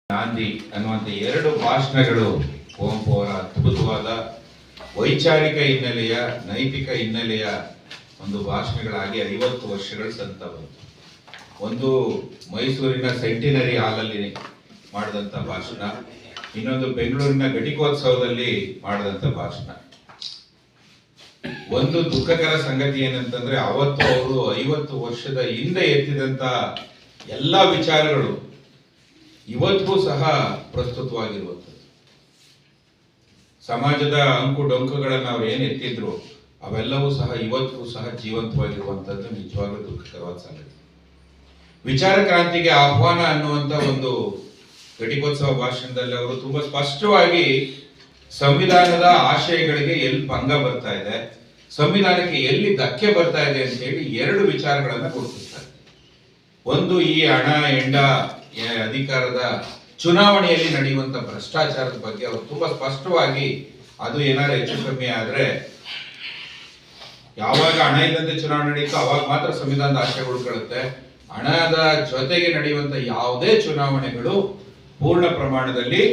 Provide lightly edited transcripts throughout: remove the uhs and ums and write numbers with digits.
ಗಾಂಧಿ ಅನ್ನುವಂಥ ಎರಡು ಭಾಷಣಗಳು ಕುವೆಂಪು ಅವರ ಅದ್ಭುತವಾದ ವೈಚಾರಿಕ ಹಿನ್ನೆಲೆಯ ನೈತಿಕ ಹಿನ್ನೆಲೆಯ ಒಂದು ಭಾಷಣಗಳಾಗಿ 50 ವರ್ಷಗಳು ಸಂತ ಬಂತು. ಒಂದು ಮೈಸೂರಿನ ಸೆಂಟಿನರಿ ಹಾಲಲ್ಲಿ ಮಾಡಿದಂಥ ಭಾಷಣ, ಇನ್ನೊಂದು ಬೆಂಗಳೂರಿನ ಘಟಿಕೋತ್ಸವದಲ್ಲಿ ಮಾಡಿದಂಥ ಭಾಷಣ. ಒಂದು ದುಃಖಕರ ಸಂಗತಿ ಏನಂತಂದ್ರೆ ಅವತ್ತು ಅವರು 50 ವರ್ಷದ ಹಿಂದೆ ಎತ್ತಿದಂತ ಎಲ್ಲ ವಿಚಾರಗಳು ಇವತ್ತಿಗೂ ಸಹ ಪ್ರಸ್ತುತವಾಗಿರುವಂಥದ್ದು. ಸಮಾಜದ ಅಂಕು ಡೊಂಕುಗಳನ್ನು ಅವ್ರು ಏನ್ ಎತ್ತಿದ್ರು ಅವೆಲ್ಲವೂ ಸಹ ಇವತ್ತಿಗೂ ಸಹ ಜೀವಂತವಾಗಿರುವಂತದ್ದು ನಿಜವಾಗ್ಲೂ ದುಃಖಕರವಾದ ಸಂಗತಿ. ವಿಚಾರ ಕ್ರಾಂತಿಗೆ ಆಹ್ವಾನ ಅನ್ನುವಂತ ಒಂದು ಘಟಿಕೋತ್ಸವ ಭಾಷಣದಲ್ಲಿ ಅವರು ತುಂಬಾ ಸ್ಪಷ್ಟವಾಗಿ ಸಂವಿಧಾನದ ಆಶಯಗಳಿಗೆ ಎಲ್ಲಿ ಭಂಗ ಬರ್ತಾ ಇದೆ, ಸಂವಿಧಾನಕ್ಕೆ ಎಲ್ಲಿ ಧಕ್ಕೆ ಬರ್ತಾ ಇದೆ ಅಂತ ಹೇಳಿ ಎರಡು ವಿಚಾರಗಳನ್ನ ಗುರುತಿಸ್ತಾರೆ. ಒಂದು, ಈ ಹಣ ಹೆಂಡ ಅಧಿಕಾರದ ಚುನಾವಣೆಯಲ್ಲಿ ನಡೆಯುವಂತ ಭ್ರಷ್ಟಾಚಾರದ ಬಗ್ಗೆ ಅವರು ತುಂಬಾ ಸ್ಪಷ್ಟವಾಗಿ, ಅದು ಏನಾದ್ರು ಹೆಚ್ಚು ಕಮ್ಮಿ ಆದ್ರೆ ಯಾವಾಗ ಹಣ ಇಲ್ಲದೆ ಚುನಾವಣೆ ನಡೆಯುತ್ತೋ ಅವಾಗ ಮಾತ್ರ ಸಂವಿಧಾನದ ಆಶಯ ಉಳ್ಕೊಳ್ಳುತ್ತೆ. ಹಣದ ಜೊತೆಗೆ ನಡೆಯುವಂತ ಯಾವುದೇ ಚುನಾವಣೆಗಳು ಪೂರ್ಣ ಪ್ರಮಾಣದಲ್ಲಿ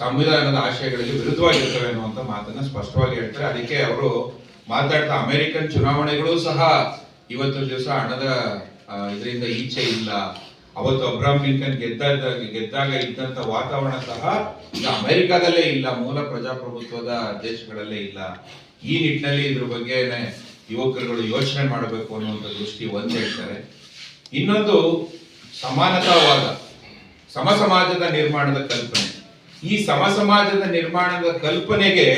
ಸಂವಿಧಾನದ ಆಶಯಗಳಿಗೆ ವಿರುದ್ಧವಾಗಿರ್ತವೆ ಅನ್ನುವಂತ ಮಾತನ್ನ ಸ್ಪಷ್ಟವಾಗಿ ಹೇಳ್ತಾರೆ. ಅದಕ್ಕೆ ಅವರು ಮಾತಾಡ್ತಾ ಅಮೆರಿಕನ್ ಚುನಾವಣೆಗಳು ಸಹ ಇವತ್ತು ದಿವಸ ಹಣದ ಇದರಿಂದ ಈಚೆ ಇಲ್ಲ, ಅವತ್ತು ಅಬ್ರಾಹಂ ಲಿಂಕನ್ ಗೆದ್ದಾಗ ಇದ್ದಂತ ವಾತಾವರಣ ಸಹ ಈಗ ಅಮೆರಿಕಾದಲ್ಲೇ ಇಲ್ಲ, ಮೂಲ ಪ್ರಜಾಪ್ರಭುತ್ವದ ದೇಶಗಳಲ್ಲೇ ಇಲ್ಲ. ಈ ನಿಟ್ಟಿನಲ್ಲಿ ಇದ್ರ ಬಗ್ಗೆ ಯುವಕರುಗಳು ಯೋಚನೆ ಮಾಡಬೇಕು ಅನ್ನುವಂಥ ದೃಷ್ಟಿ ಒಂದು ಹೇಳ್ತಾರೆ. ಇನ್ನೊಂದು, ಸಮಾನತಾವಾದ, ಸಮ ಸಮಾಜದ ನಿರ್ಮಾಣದ ಕಲ್ಪನೆ. ಈ ಸಮ ಸಮಾಜದ ನಿರ್ಮಾಣದ ಕಲ್ಪನೆಗೆ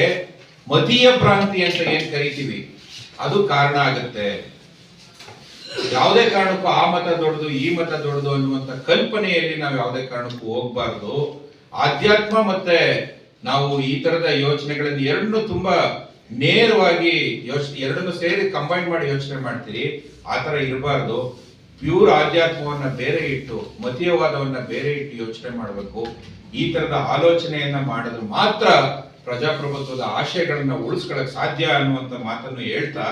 ಮತೀಯ ಭ್ರಾಂತಿ ಅಂತ ಏನ್ ಕರಿತೀವಿ ಅದು ಕಾರಣ ಆಗುತ್ತೆ. ಯಾವುದೇ ಕಾರಣಕ್ಕೂ ಆ ಮತ ದೊಡ್ಡದು ಈ ಮತ ದೊಡ್ಡದು ಅನ್ನುವಂತ ಕಲ್ಪನೆಯಲ್ಲಿ ನಾವು ಯಾವುದೇ ಕಾರಣಕ್ಕೂ ಹೋಗ್ಬಾರ್ದು. ಆಧ್ಯಾತ್ಮ ಮತ್ತೆ ನಾವು ಈ ತರದ ಯೋಚನೆಗಳನ್ನು ಎರಡನ್ನೂ ತುಂಬಾ ನೇರವಾಗಿ ಎರಡನ್ನು ಸೇರಿ ಕಂಬೈನ್ ಮಾಡಿ ಯೋಚನೆ ಮಾಡ್ತೀರಿ, ಆ ತರ ಇರಬಾರ್ದು. ಪ್ಯೂರ್ ಆಧ್ಯಾತ್ಮವನ್ನ ಬೇರೆ ಇಟ್ಟು ಮತೀಯವಾದವನ್ನ ಬೇರೆ ಇಟ್ಟು ಯೋಚನೆ ಮಾಡಬೇಕು. ಈ ತರದ ಆಲೋಚನೆಯನ್ನ ಮಾಡಿದ್ರೆ ಮಾತ್ರ ಪ್ರಜಾಪ್ರಭುತ್ವದ ಆಶಯಗಳನ್ನ ಉಳಿಸ್ಕೊಳಕ್ ಸಾಧ್ಯ ಅನ್ನುವಂತ ಮಾತನ್ನು ಹೇಳ್ತಾ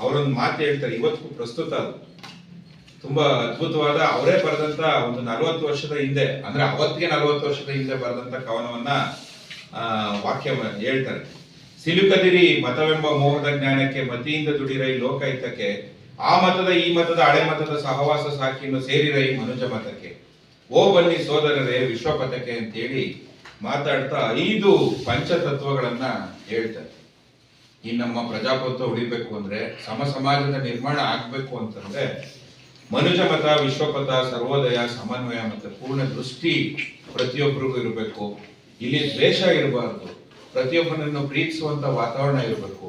ಅವರೊಂದು ಮಾತು ಹೇಳ್ತಾರೆ, ಇವತ್ತು ಪ್ರಸ್ತುತ ಅದು ತುಂಬಾ ಅದ್ಭುತವಾದ, ಅವರೇ ಬರೆದಂತ ಒಂದು 40 ವರ್ಷದ ಹಿಂದೆ, ಅಂದ್ರೆ ಅವತ್ತಿಗೆ 40 ವರ್ಷದ ಹಿಂದೆ ಬರೆದಂತ ಕವನವನ್ನ ವಾಕ್ಯ ಹೇಳ್ತಾರೆ. ಸಿಲುಕದಿರಿ ಮತವೆಂಬ ಮೋಹದ ಜ್ಞಾನಕ್ಕೆ, ಮತಿಯಿಂದ ದುಡಿರೈ ಲೋಕಹಿತಕ್ಕೆ, ಆ ಮತದ ಈ ಮತದ ಹಳೆ ಮತದ ಸಹವಾಸ ಸಾಕಿನ್ನು ಸೇರಿರೈ ಮನುಜ ಮತಕ್ಕೆ, ಓ ಬನ್ನಿ ಸೋದರರೇ ವಿಶ್ವಪಥಕ್ಕೆ ಅಂತೇಳಿ ಮಾತಾಡ್ತಾ 5 ಪಂಚತತ್ವಗಳನ್ನ ಹೇಳ್ತಾರೆ. ಈ ನಮ್ಮ ಪ್ರಜಾಪ್ರಭುತ್ವ ಉಳಿಬೇಕು ಅಂದ್ರೆ, ಸಮ ಸಮಾಜದ ನಿರ್ಮಾಣ ಆಗ್ಬೇಕು ಅಂತಂದ್ರೆ ಮನುಜ ಮತ, ವಿಶ್ವಪಥ, ಸರ್ವೋದಯ, ಸಮನ್ವಯ ಮತ್ತೆ ಪೂರ್ಣ ದೃಷ್ಟಿ ಪ್ರತಿಯೊಬ್ಬರಿಗೂ ಇರಬೇಕು. ಇಲ್ಲಿ ದ್ವೇಷ ಇರಬಾರ್ದು, ಪ್ರತಿಯೊಬ್ಬನನ್ನು ಪ್ರೀತಿಸುವಂತ ವಾತಾವರಣ ಇರಬೇಕು.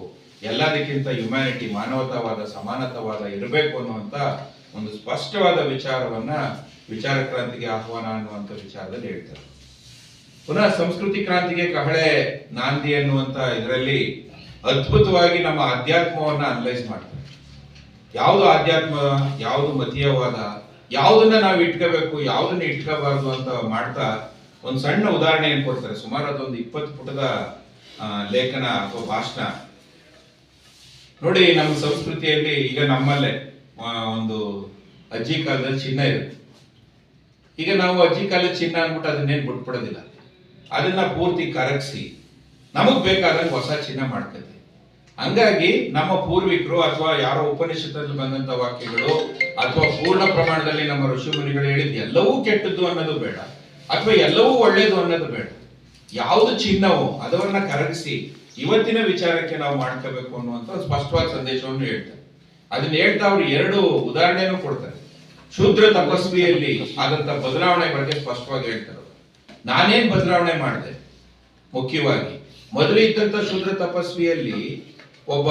ಎಲ್ಲದಕ್ಕಿಂತ ಹ್ಯುಮ್ಯಾನಿಟಿ, ಮಾನವತಾವಾದ, ಸಮಾನತಾವಾದ ಇರಬೇಕು ಅನ್ನುವಂತ ಒಂದು ಸ್ಪಷ್ಟವಾದ ವಿಚಾರವನ್ನ ವಿಚಾರ ಕ್ರಾಂತಿಗೆ ಆಹ್ವಾನ ಅನ್ನುವಂಥ ವಿಚಾರದಲ್ಲಿ ಹೇಳ್ತಾರೆ. ಪುನಃ ಸಂಸ್ಕೃತಿ ಕ್ರಾಂತಿಗೆ ಕಹಳೆ ನಾಂದಿ ಅನ್ನುವಂತ ಇದರಲ್ಲಿ ಅದ್ಭುತವಾಗಿ ನಮ್ಮ ಅಧ್ಯಾತ್ಮವನ್ನ ಅನಲೈಸ್ ಮಾಡ್ತಾರೆ. ಯಾವುದು ಆಧ್ಯಾತ್ಮ, ಯಾವುದು ಮತೀಯವಾದ, ಯಾವುದನ್ನ ನಾವು ಇಟ್ಕೋಬೇಕು, ಯಾವುದನ್ನ ಇಟ್ಕೋಬಾರ್ದು ಅಂತ ಮಾಡ್ತಾ ಒಂದು ಸಣ್ಣ ಉದಾಹರಣೆಯನ್ನು ಕೊಡ್ತಾರೆ. ಸುಮಾರು ಅದೊಂದು 20 ಪುಟದ ಲೇಖನ ಅಥವಾ ಭಾಷಣ. ನೋಡಿ, ನಮ್ಮ ಸಂಸ್ಕೃತಿಯಲ್ಲಿ ಈಗ ನಮ್ಮಲ್ಲೇ ಒಂದು ಅಜ್ಜಿ ಕಾಲದಲ್ಲಿ ಚಿನ್ನ ಇರುತ್ತೆ. ಈಗ ನಾವು ಅಜ್ಜಿ ಕಾಲದ ಚಿನ್ನ ಅಂದ್ಬಿಟ್ಟು ಅದನ್ನೇನು ಬಿಟ್ಬಿಡೋದಿಲ್ಲ, ಅದನ್ನ ಪೂರ್ತಿ ಕರಗಿಸಿ ನಮಗ್ ಬೇಕಾದಂಗೆ ಹೊಸ ಚಿನ್ನ ಮಾಡ್ತೀವಿ. ಹಂಗಾಗಿ ನಮ್ಮ ಪೂರ್ವಿಕರು ಅಥವಾ ಯಾರೋ ಉಪನಿಷತ್ತಲ್ಲಿ ಬಂದಂತ ವಾಕ್ಯಗಳು ಅಥವಾ ಪೂರ್ಣ ಪ್ರಮಾಣದಲ್ಲಿ ನಮ್ಮ ಋಷಿ ಮುನಿಗಳು ಹೇಳಿದ್ ಎಲ್ಲವೂ ಕೆಟ್ಟದ್ದು ಅನ್ನೋದು ಬೇಡ, ಅಥವಾ ಎಲ್ಲವೂ ಒಳ್ಳೇದು ಅನ್ನೋದು ಬೇಡ. ಯಾವುದು ಚಿನ್ನವೋ ಅದನ್ನ ಕರಗಿಸಿ ಇವತ್ತಿನ ವಿಚಾರಕ್ಕೆ ನಾವು ಮಾಡ್ಕೋಬೇಕು ಅನ್ನುವಂತ ಸ್ಪಷ್ಟವಾದ ಸಂದೇಶವನ್ನು ಹೇಳ್ತಾರೆ. ಅದನ್ನ ಹೇಳ್ತಾ ಅವ್ರು 2 ಉದಾಹರಣೆಯನ್ನು ಕೊಡ್ತಾರೆ. ಶೂದ್ರ ತಪಸ್ವಿಯಲ್ಲಿ ಆದಂತ ಬದಲಾವಣೆ ಬಗ್ಗೆ ಸ್ಪಷ್ಟವಾಗಿ ಹೇಳ್ತಾರೆ. ನಾನೇನ್ ಬದಲಾವಣೆ ಮಾಡಿದೆ? ಮುಖ್ಯವಾಗಿ ಮೊದಲು ಇದ್ದಂತ ಶೂದ್ರ ತಪಸ್ವಿಯಲ್ಲಿ ಒಬ್ಬ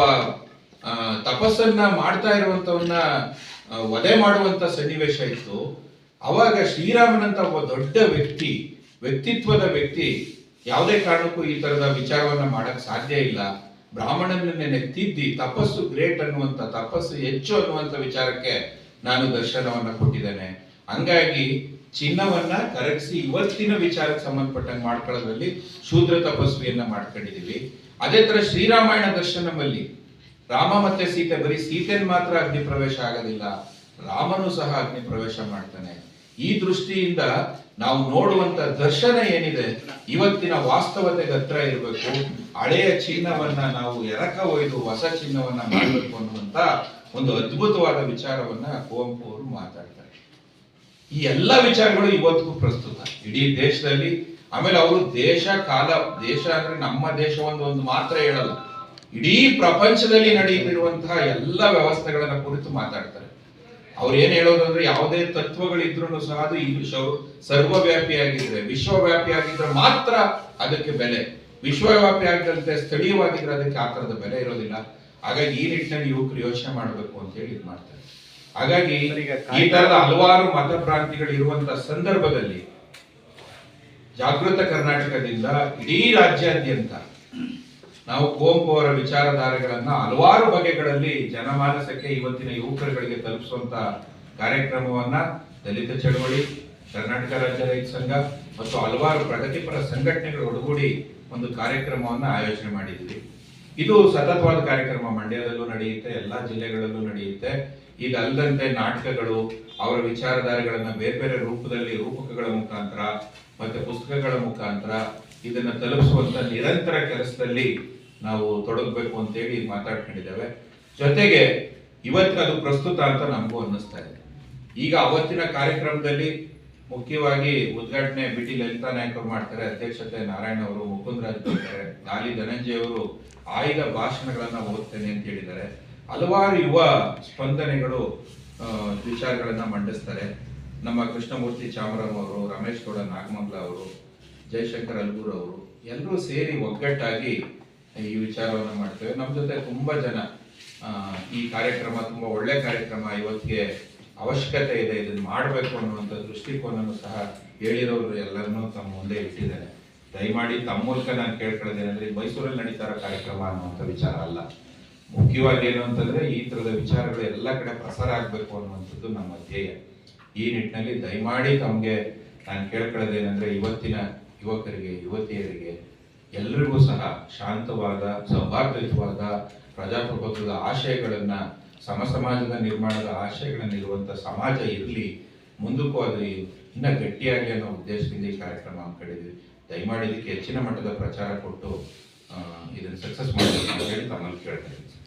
ತಪಸ್ಸನ್ನ ಮಾಡ್ತಾ ಇರುವಂತವನ್ನ ವಧೆ ಮಾಡುವಂತ ಸನ್ನಿವೇಶ ಇತ್ತು. ಅವಾಗ ಶ್ರೀರಾಮನಂತ ಒಬ್ಬ ದೊಡ್ಡ ವ್ಯಕ್ತಿತ್ವದ ವ್ಯಕ್ತಿ ಯಾವುದೇ ಕಾರಣಕ್ಕೂ ಈ ತರದ ವಿಚಾರವನ್ನ ಮಾಡಕ್ ಸಾಧ್ಯ ಇಲ್ಲ, ಬ್ರಾಹ್ಮಣನನ್ನೇ ತಿದ್ದಿ ತಪಸ್ಸು ಗ್ರೇಟ್ ಅನ್ನುವಂತ, ತಪಸ್ಸು ಹೆಚ್ಚು ಅನ್ನುವಂತ ವಿಚಾರಕ್ಕೆ ನಾನು ದರ್ಶನವನ್ನ ಕೊಟ್ಟಿದ್ದೇನೆ. ಹಂಗಾಗಿ ಚಿನ್ನವನ್ನ ಕರಗಿಸಿ ಇವತ್ತಿನ ವಿಚಾರಕ್ಕೆ ಸಂಬಂಧಪಟ್ಟಂಗೆ ಮಾಡ್ಕೊಳ್ಳೋದ್ರಲ್ಲಿ ಶೂದ್ರ ತಪಸ್ವಿಯನ್ನ ಮಾಡ್ಕೊಂಡಿದೀವಿ. ಅದೇ ತರ ಶ್ರೀರಾಮಾಯಣ ದರ್ಶನದಲ್ಲಿ ರಾಮ ಮತ್ತೆ ಸೀತೆ, ಬರೀ ಸೀತೆನ್ ಮಾತ್ರ ಅಗ್ನಿ ಪ್ರವೇಶ ಆಗೋದಿಲ್ಲ, ರಾಮನು ಸಹ ಅಗ್ನಿ ಪ್ರವೇಶ ಮಾಡ್ತಾನೆ. ಈ ದೃಷ್ಟಿಯಿಂದ ನಾವು ನೋಡುವಂತ ದರ್ಶನ ಏನಿದೆ ಇವತ್ತಿನ ವಾಸ್ತವತೆಗೆ ಹತ್ರ ಇರಬೇಕು. ಹಳೆಯ ಚಿನ್ನವನ್ನ ನಾವು ಎರಕ ಒಯ್ದು ಹೊಸ ಚಿನ್ನವನ್ನ ಮಾಡಬೇಕು ಅನ್ನುವಂತ ಒಂದು ಅದ್ಭುತವಾದ ವಿಚಾರವನ್ನ ಕುವೆಂಪು ಅವರು ಮಾತಾಡ್ತಾರೆ. ಈ ಎಲ್ಲ ವಿಚಾರಗಳು ಇವತ್ತಿಗೂ ಪ್ರಸ್ತುತ ಇಡೀ ದೇಶದಲ್ಲಿ. ಆಮೇಲೆ ಅವರು ದೇಶ ಅಂದ್ರೆ ನಮ್ಮ ದೇಶ ಒಂದು ಮಾತ್ರ ಹೇಳಲ್ಲ, ಇಡೀ ಪ್ರಪಂಚದಲ್ಲಿ ನಡೆಯುತ್ತಿರುವಂತಹ ಎಲ್ಲ ವ್ಯವಸ್ಥೆಗಳನ್ನ ಕುರಿತು ಮಾತಾಡ್ತಾರೆ. ಅವ್ರು ಏನ್ ಹೇಳೋದಂದ್ರೆ ಯಾವುದೇ ತತ್ವಗಳಿದ್ರು ಸಹ ಅದು ಈ ಸರ್ವವ್ಯಾಪಿಯಾಗಿದ್ರೆ, ವಿಶ್ವವ್ಯಾಪಿಯಾಗಿದ್ರೆ ಮಾತ್ರ ಅದಕ್ಕೆ ಬೆಲೆ. ವಿಶ್ವವ್ಯಾಪಿ ಆಗದಂತೆ ಸ್ಥಳೀಯವಾಗಿದ್ರೆ ಅದಕ್ಕೆ ಆ ತರದ ಬೆಲೆ ಇರೋದಿಲ್ಲ. ಹಾಗಾಗಿ ಈ ನಿಟ್ಟಿನಲ್ಲಿ ಯುವಕರು ಯೋಚನೆ ಮಾಡಬೇಕು ಅಂತ ಹೇಳಿ ಇದು ಮಾಡ್ತಾರೆ. ಹಾಗಾಗಿ ಈ ತರದ ಹಲವಾರು ಮತಭ್ರಾಂತಿಗಳು ಇರುವಂತಹ ಸಂದರ್ಭದಲ್ಲಿ ಜಾಗೃತ ಕರ್ನಾಟಕದಿಂದ ಇಡೀ ರಾಜ್ಯಾದ್ಯಂತ ನಾವು ಕುವೆಂಪು ಅವರ ವಿಚಾರಧಾರೆಗಳನ್ನ ಹಲವಾರು ಬಗೆಗಳಲ್ಲಿ ಜನಮಾನಸಕ್ಕೆ, ಇವತ್ತಿನ ಯುವಕರುಗಳಿಗೆ ತಲುಪಿಸುವಂತ ಕಾರ್ಯಕ್ರಮವನ್ನ ದಲಿತ ಚಳವಳಿ, ಕರ್ನಾಟಕ ರಾಜ್ಯ ರೈತ ಸಂಘ ಮತ್ತು ಹಲವಾರು ಪ್ರಗತಿಪರ ಸಂಘಟನೆಗಳು ಒಳಗೂಡಿ ಒಂದು ಕಾರ್ಯಕ್ರಮವನ್ನ ಆಯೋಜನೆ ಮಾಡಿದ್ವಿ. ಇದು ಸತತವಾದ ಕಾರ್ಯಕ್ರಮ. ಮಂಡ್ಯದಲ್ಲೂ ನಡೆಯುತ್ತೆ, ಎಲ್ಲಾ ಜಿಲ್ಲೆಗಳಲ್ಲೂ ನಡೆಯುತ್ತೆ. ಇದಲ್ಲದಂತೆ ನಾಟಕಗಳು, ಅವರ ವಿಚಾರಧಾರೆಗಳನ್ನ ಬೇರೆ ಬೇರೆ ರೂಪಕಗಳ ಮುಖಾಂತರ ಮತ್ತೆ ಪುಸ್ತಕಗಳ ಮುಖಾಂತರ ಇದನ್ನ ತಲುಪಿಸುವಂತ ನಿರಂತರ ಕೆಲಸದಲ್ಲಿ ನಾವು ತೊಡಗಬೇಕು ಅಂತೇಳಿ ಮಾತಾಡ್ಕೊಂಡಿದ್ದೇವೆ. ಜೊತೆಗೆ ಇವತ್ತು ಅದು ಪ್ರಸ್ತುತ ಅಂತ ನಮಗೂ ಅನ್ನಿಸ್ತಾ ಇದೆ. ಈಗ ಅವತ್ತಿನ ಕಾರ್ಯಕ್ರಮದಲ್ಲಿ ಮುಖ್ಯವಾಗಿ ಉದ್ಘಾಟನೆ ಬಿಟಿ ಲಲಿತಾ ನಾಯಕ್ ಅವರು ಮಾಡ್ತಾರೆ, ಅಧ್ಯಕ್ಷತೆ ನಾರಾಯಣ ಅವರು, ಮುಕುಂದರಾಜ್ ಬರ್ತಾರೆ, ಗಾಲಿ ಧನಂಜಯ ಅವರು ಆಯ್ದ ಭಾಷಣಗಳನ್ನ ಓದ್ತೇನೆ ಅಂತ ಹೇಳಿದ್ದಾರೆ. ಹಲವಾರು ಯುವ ಸ್ಪಂದನೆಗಳು ವಿಚಾರಗಳನ್ನ ಮಂಡಿಸ್ತಾರೆ. ನಮ್ಮ ಕೃಷ್ಣಮೂರ್ತಿ ಚಾಮರಾವ್ ಅವರು, ರಮೇಶ್ ಗೌಡ ನಾಗಮಂಗಲ ಅವರು, ಜಯಶಂಕರ್ ಅಲ್ಗೂರ್ ಅವರು ಎಲ್ಲರೂ ಸೇರಿ ಒಗ್ಗಟ್ಟಾಗಿ ಈ ವಿಚಾರವನ್ನ ಮಾಡ್ತೇವೆ. ನಮ್ಮ ಜೊತೆ ತುಂಬಾ ಜನ ಈ ಕಾರ್ಯಕ್ರಮ ತುಂಬಾ ಒಳ್ಳೆ ಕಾರ್ಯಕ್ರಮ, ಇವತ್ತಿಗೆ ಅವಶ್ಯಕತೆ ಇದೆ, ಇದನ್ನ ಮಾಡಬೇಕು ಅನ್ನುವಂಥ ದೃಷ್ಟಿಕೋನನ್ನು ಸಹ ಹೇಳಿರೋರು ಎಲ್ಲರನ್ನೂ ತಮ್ಮ ಮುಂದೆ ಇಟ್ಟಿದ್ದಾರೆ. ದಯಮಾಡಿ ತಮ್ಮ ಮೂಲಕ ನಾನು ಕೇಳ್ಕೊಳ್ಳೋದೇನಂದ್ರೆ, ಮೈಸೂರಲ್ಲಿ ನಡೀತಾ ಇರೋ ಕಾರ್ಯಕ್ರಮ ಅನ್ನುವಂಥ ವಿಚಾರ ಅಲ್ಲ. ಮುಖ್ಯವಾಗಿ ಏನು ಅಂತಂದ್ರೆ ಈ ತರದ ವಿಚಾರಗಳು ಎಲ್ಲ ಕಡೆ ಪ್ರಸಾರ ಆಗ್ಬೇಕು ಅನ್ನುವಂಥದ್ದು ನಮ್ಮ ಧ್ಯೇಯ. ಈ ನಿಟ್ಟಿನಲ್ಲಿ ದಯಮಾಡಿ ತಮಗೆ ನಾನು ಕೇಳ್ಕೊಳ್ಳೋದೇನೆಂದ್ರೆ, ಇವತ್ತಿನ ಯುವಕರಿಗೆ, ಯುವತಿಯರಿಗೆ ಎಲ್ರಿಗೂ ಸಹ ಶಾಂತವಾದ, ಸೌಹಾರ್ದಯುತವಾದ ಪ್ರಜಾಪ್ರಭುತ್ವದ ಆಶಯಗಳನ್ನ, ಸಮಾಜದ ನಿರ್ಮಾಣದ ಆಶಯಗಳನ್ನ ಇರುವಂತ ಸಮಾಜ ಇರಲಿ, ಮುಂದಕ್ಕೂ ಅದು ಇನ್ನ ಗಟ್ಟಿಯಾಗಿ ಅನ್ನೋ ಉದ್ದೇಶದಿಂದ ಈ ಕಾರ್ಯಕ್ರಮ ಹಮ್ಮಿಕೊಂಡಿದ್ವಿ. ದಯಮಾಡಿ ಇದಕ್ಕೆ ಹೆಚ್ಚಿನ ಮಟ್ಟದ ಪ್ರಚಾರ ಕೊಟ್ಟು ಇದನ್ನು ಸಕ್ಸಸ್ ಮಾಡಬೇಕು ಅಂತ ಹೇಳಿ ತಮ್ಮಲ್ಲಿ ಕೇಳ್ತಾ ಇದ್ದೀನಿ.